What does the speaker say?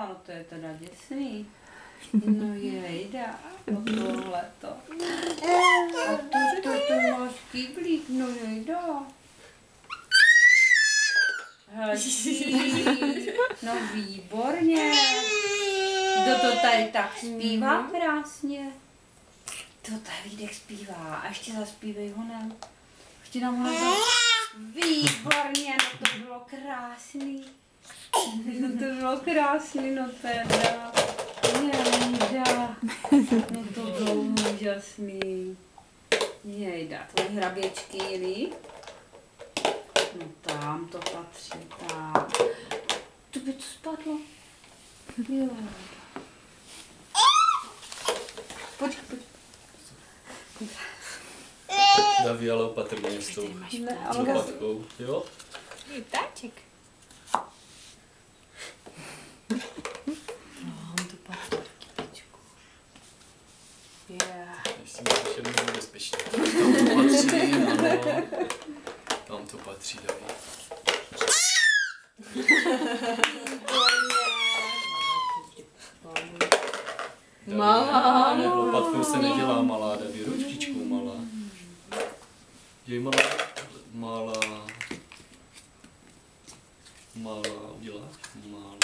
No to je teda děsný. No jejda, no tohleto. A to máš kýblík, no jejda. Hezký, no výborně. Kdo to tady tak zpívá krásně? To Davídek zpívá a ještě zaspívej honem. Ještě nám ho výborně, no to bylo krásný. No to bylo krásný, no teda. Jejda, no to bylo úžasný. Jejda, tvoje hraběčky jeli. No tam to patří, tak. To by to spadlo. Jo. Pojď. Daví, ale opatrně s tou lopatkou, jo? Táček. No, to patří kytičku. Jestli myslíš, že není bezpečný. Tam to patří, ano. Tam to patří, Daví. Malá. Lopatkou se nedělá malá, Daví, ručičkou malá. Děj malá. Malá. Malá, uděláš? Malá.